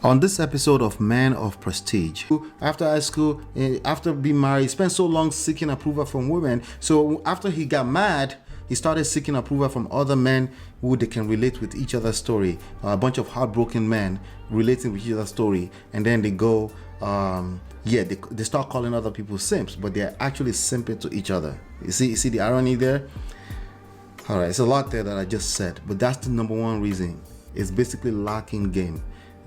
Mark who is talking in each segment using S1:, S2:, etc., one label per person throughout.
S1: On this episode of Man of Prestige, after high school, after being married, he spent so long seeking approval from women. So after he got mad, he started seeking approval from other men who they can relate with each other's story. A bunch of heartbroken men relating with each other's story, and then they go, they start calling other people simps, but they're actually simping to each other. You see the irony there? All right, it's a lot there that I just said, but that's the number one reason. It's basically lacking game.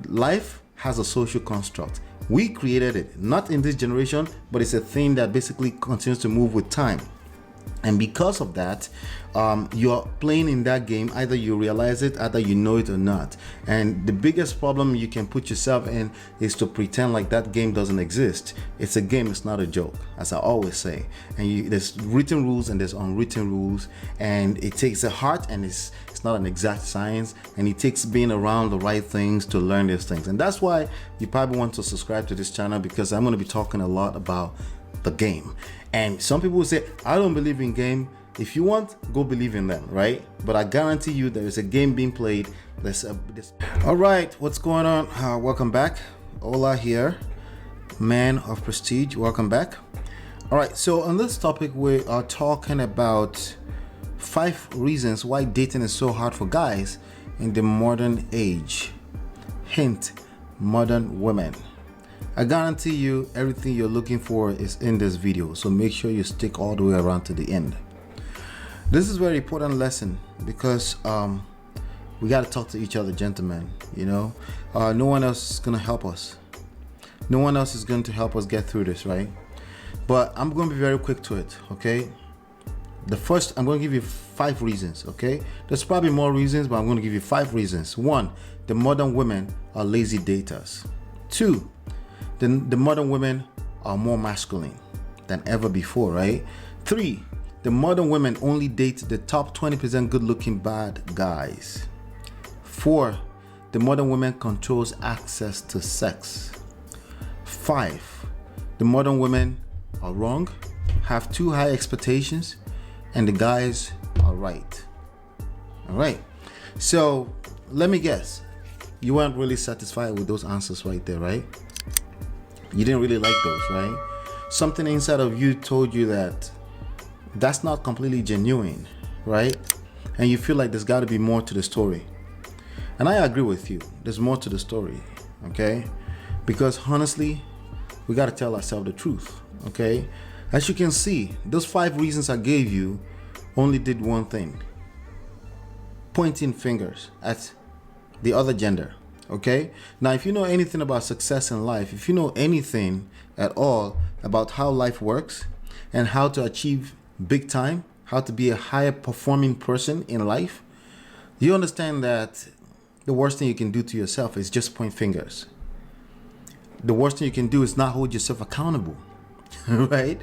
S1: Life has a social construct. We created it, not in this generation, but it's a thing that basically continues to move with time. And because of that, you're playing in that game. Either you realize it, either you know it or not. And the biggest problem you can put yourself in is to pretend like that game doesn't exist. It's a game, it's not a joke, as I always say. And there's written rules and there's unwritten rules, and it takes a heart, and it's not an exact science, and it takes being around the right things to learn these things. And that's why you probably want to subscribe to this channel, because I'm going to be talking a lot about the game. And some people will say, I don't believe in game. If you want, go believe in them, right? But I guarantee you there is a game being played. All right, what's going on? Welcome back. Ola here, Man of Prestige. Welcome back. All right, so on this topic, we are talking about 5 reasons why dating is so hard for guys in the modern age. Hint, modern women. I guarantee you everything you're looking for is in this video, so make sure you stick all the way around to the end. This is a very important lesson because we got to talk to each other, gentlemen. You know, no one else is going to help us. No one else is going to help us get through this, right? But I'm going to be very quick to it, okay? I'm going to give you 5 reasons, okay? There's probably more reasons, but I'm going to give you 5 reasons. 1, the modern women are lazy daters. 2, the modern women are more masculine than ever before, right? 3, the modern women only date the top 20% good-looking bad guys. 4, the modern women controls access to sex. 5, the modern women are wrong, have too high expectations, and the guys are right. All right, so let me guess, you weren't really satisfied with those answers right there, right? You didn't really like those, right? Something inside of you told you that that's not completely genuine, right? And you feel like there's got to be more to the story. And I agree with you. There's more to the story, okay? Because honestly, we got to tell ourselves the truth, okay? As you can see, those 5 reasons I gave you only did one thing: pointing fingers at the other gender. Okay, now if you know anything about success in life, if you know anything at all about how life works and how to achieve big time, how to be a higher performing person in life, you understand that the worst thing you can do to yourself is just point fingers. The worst thing you can do is not hold yourself accountable. right?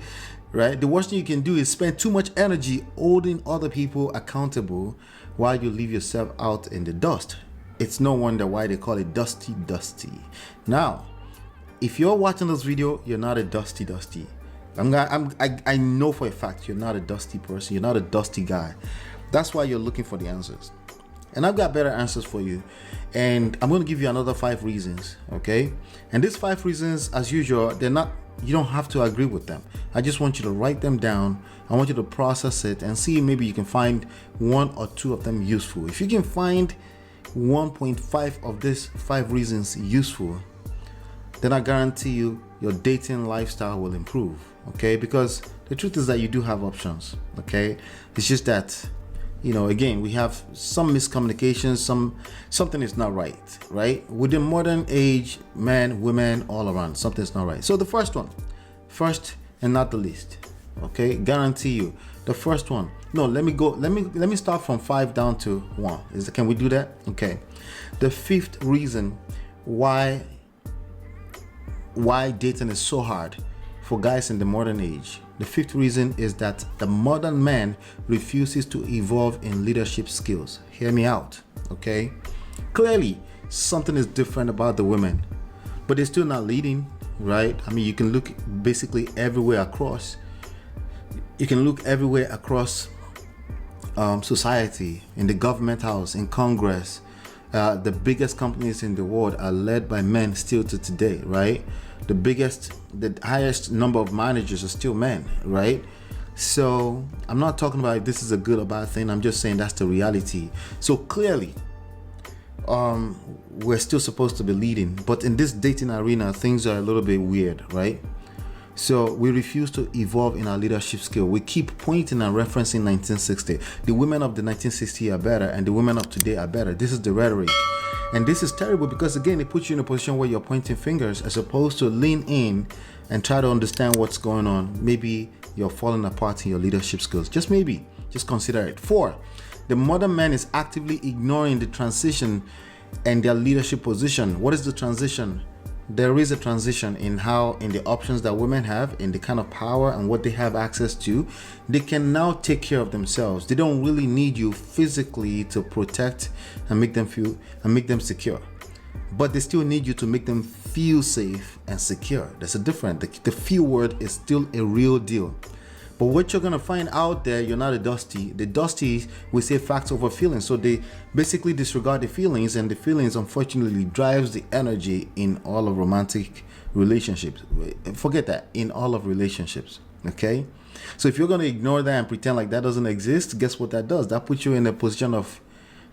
S1: The worst thing you can do is spend too much energy holding other people accountable while you leave yourself out in the dust. It's no wonder why they call it dusty. Now, if you're watching this video, you're not a dusty. I know for a fact you're not a dusty person. You're not a dusty guy. That's why you're looking for the answers. And I've got better answers for you. And I'm going to give you another 5 reasons, okay? And these 5 reasons, as usual, you don't have to agree with them. I just want you to write them down. I want you to process it and see maybe you can find 1 or 2 of them useful. If you can find 1.5 of these 5 reasons useful, then I guarantee you your dating lifestyle will improve, okay? Because the truth is that you do have options, okay? It's just that, you know, again, we have some miscommunications, something is not right? With the modern age, men, women, all around, something's not right. So the first and not the least, okay? Guarantee you, the first one. No, let me start from 5 down to 1. Can we do that? Okay. The 5th reason why dating is so hard for guys in the modern age. The 5th reason is that the modern man refuses to evolve in leadership skills. Hear me out, okay? Clearly, something is different about the women, but they're still not leading, right? I mean, you can look basically everywhere across. You can look everywhere across society, in the government house, in Congress, The biggest companies in the world are led by men still to today, right? The highest number of managers are still men, right? So I'm not talking about if this is a good or bad thing. I'm just saying that's the reality. So clearly, we're still supposed to be leading, but in this dating arena, things are a little bit weird, right? So we refuse to evolve in our leadership skill. We keep pointing and referencing 1960. The women of the 1960s are better and the women of today are better. This is the rhetoric. And this is terrible because, again, it puts you in a position where you're pointing fingers as opposed to lean in and try to understand what's going on. Maybe you're falling apart in your leadership skills. Just maybe. Just consider it. 4, the modern man is actively ignoring the transition and their leadership position. What is the transition? There is a transition in the options that women have, in the kind of power and what they have access to. They can now take care of themselves. They don't really need you physically to protect and make them feel and make them secure, but they still need you to make them feel safe and secure. There's a difference. The feel word is still a real deal. But what you're going to find out there, you're not a Dusty. The Dusty will say facts over feelings. So they basically disregard the feelings, and the feelings, unfortunately, drives the energy in all of romantic relationships. Forget that, in all of relationships, okay? So if you're going to ignore that and pretend like that doesn't exist, guess what that does? That puts you in a position of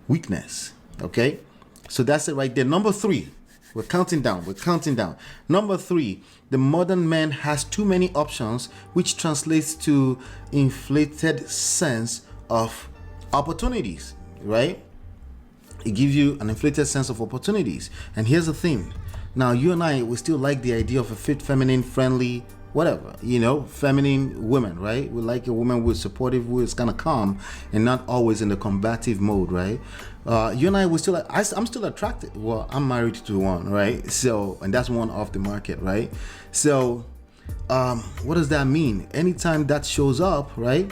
S1: weakness, okay? So that's it right there. Number 3. We're counting down. Number 3, the modern man has too many options, which translates to inflated sense of opportunities, right? It gives you an inflated sense of opportunities. And here's the thing. Now, you and I, we still like the idea of a fit, feminine, friendly, whatever, feminine women, right? We like a woman who is supportive, who is kind of calm and not always in the combative mode, right? You and I, I'm still attracted. Well, I'm married to one, right? So, and that's one off the market, right? So, what does that mean? Anytime that shows up, right?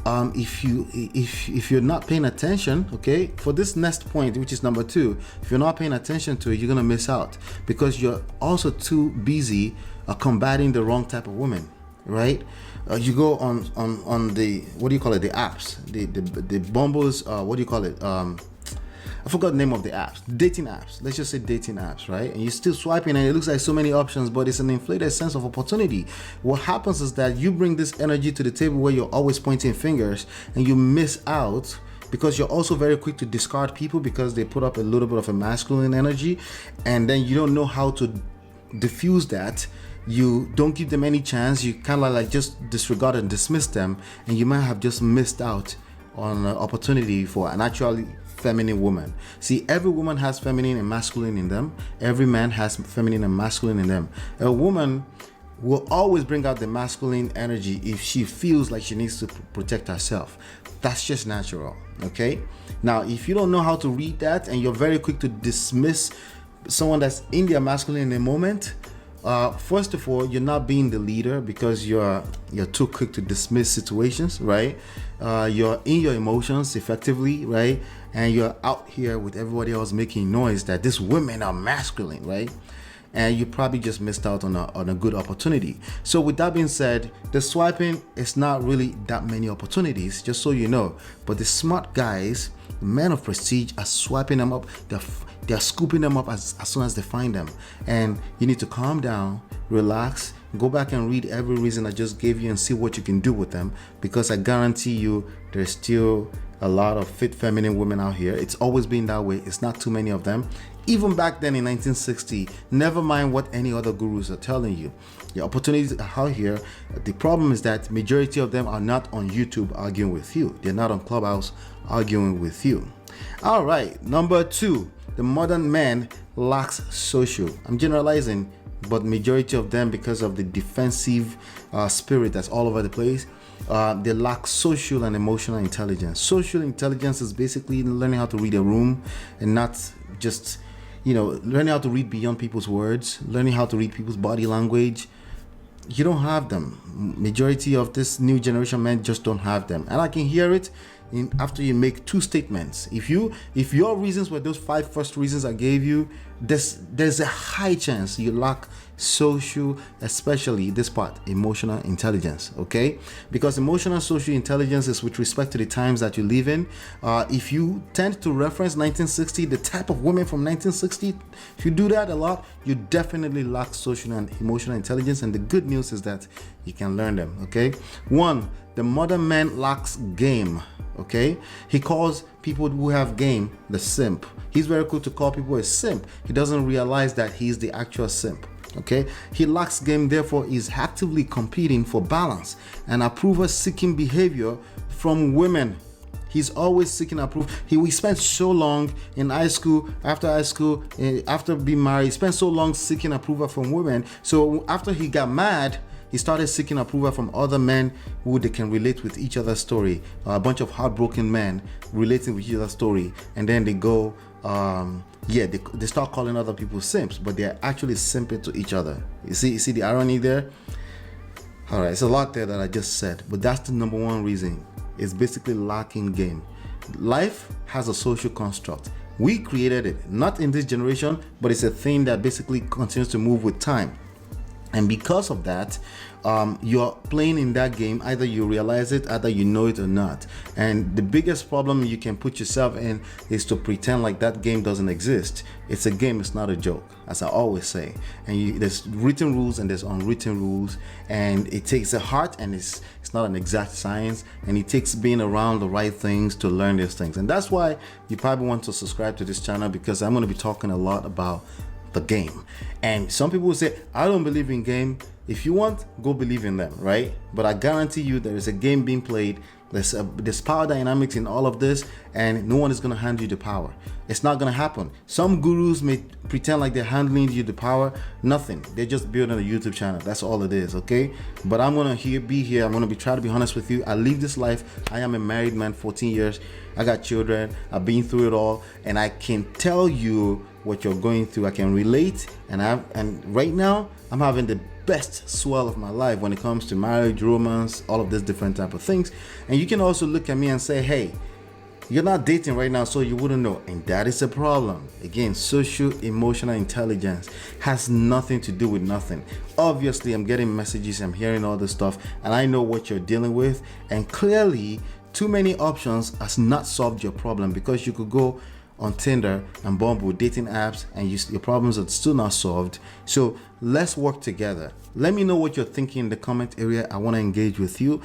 S1: If you're not paying attention, okay, for this next point, which is number 2, if you're not paying attention to it, you're gonna miss out because you're also too busy combating the wrong type of woman, right? You go on the, what do you call it, the apps, the Bumbles, what do you call it? I forgot the name of the apps, dating apps. Let's just say dating apps, right? And you're still swiping and it looks like so many options, but it's an inflated sense of opportunity. What happens is that you bring this energy to the table where you're always pointing fingers and you miss out because you're also very quick to discard people because they put up a little bit of a masculine energy, and then you don't know how to diffuse that. You don't give them any chance. You kind of like just disregard and dismiss them, and you might have just missed out on an opportunity for an actually feminine woman. See, every woman has feminine and masculine in them. Every man has feminine and masculine in them. A woman will always bring out the masculine energy if she feels like she needs to protect herself. That's just natural, okay? Now, if you don't know how to read that and you're very quick to dismiss someone that's in their masculine in a moment, first of all, you're not being the leader because you're too quick to dismiss situations, right? You're in your emotions effectively, right? And you're out here with everybody else making noise that these women are masculine, right? And you probably just missed out on a good opportunity. So with that being said, the swiping is not really that many opportunities, just so you know. But the smart guys, the men of prestige, are swiping them up. They're scooping them up as soon as they find them. And you need to calm down, relax, go back and read every reason I just gave you and see what you can do with them, because I guarantee you there's still a lot of fit feminine women out here. It's always been that way. It's not too many of them. Even back then in 1960, never mind what any other gurus are telling you. The opportunities are out here. The problem is that majority of them are not on YouTube arguing with you. They're not on Clubhouse arguing with you. All right, number 2, the modern man lacks social. I'm generalizing, but majority of them, because of the defensive spirit that's all over the place, they lack social and emotional intelligence. Social intelligence is basically learning how to read a room and not just, learning how to read beyond people's words, learning how to read people's body language. You don't have them. Majority of this new generation men just don't have them. And I can hear it after you make 2 statements. If your reasons were those 5 first reasons I gave you, there's a high chance you lack social, especially this part, emotional intelligence. Okay, because emotional social intelligence is with respect to the times that you live in. If you tend to reference 1960, the type of women from 1960, if you do that a lot, you definitely lack social and emotional intelligence. And the good news is that you can learn them. Okay, one, the modern man lacks game. Okay, he calls people who have game the simp. He's very cool to call people a simp. He doesn't realize that he's the actual simp. Okay, he lacks game, therefore is actively competing for balance and approval seeking behavior from women. He's always seeking approval. We spent so long in high school, after being married, he spent so long seeking approval from women. So after he got mad, he started seeking approval from other men who they can relate with each other's story. A bunch of heartbroken men relating with each other's story, and then they go, they start calling other people simps, but they're actually simping to each other. You see the irony there? All right, it's a lot there that I just said, but that's the number one reason. It's basically lacking game. Life has a social construct. We created it, not in this generation, but it's a thing that basically continues to move with time. And because of that, you're playing in that game. Either you realize it, either you know it or not. And the biggest problem you can put yourself in is to pretend like that game doesn't exist. It's a game, it's not a joke, as I always say. And there's written rules and there's unwritten rules. And it takes a heart, and it's not an exact science. And it takes being around the right things to learn these things. And that's why you probably want to subscribe to this channel, because I'm going to be talking a lot about the game. And some people will say, I don't believe in game. If you want, go believe in them, right? But I guarantee you there is a game being played. There's power dynamics in all of this, and no one is going to hand you the power. It's not going to happen. Some gurus may pretend like they're handling you the power. Nothing. They're just building a YouTube channel. That's all it is, okay? But I'm going to be here. I'm going to be trying to be honest with you. I live this life. I am a married man, 14 years. I got children. I've been through it all, and I can tell you what you're going through. I can relate, and right now I'm having the best swell of my life when it comes to marriage, romance, all of these different type of things. And you can also look at me and say, hey, you're not dating right now, so you wouldn't know. And that is a problem. Again, social emotional intelligence has nothing to do with nothing. Obviously, I'm getting messages, I'm hearing all this stuff, and I know what you're dealing with. And clearly, too many options has not solved your problem, because you could go on Tinder and Bumble, dating apps, and your problems are still not solved. So let's work together. Let me know what you're thinking in the comment area. I want to engage with you.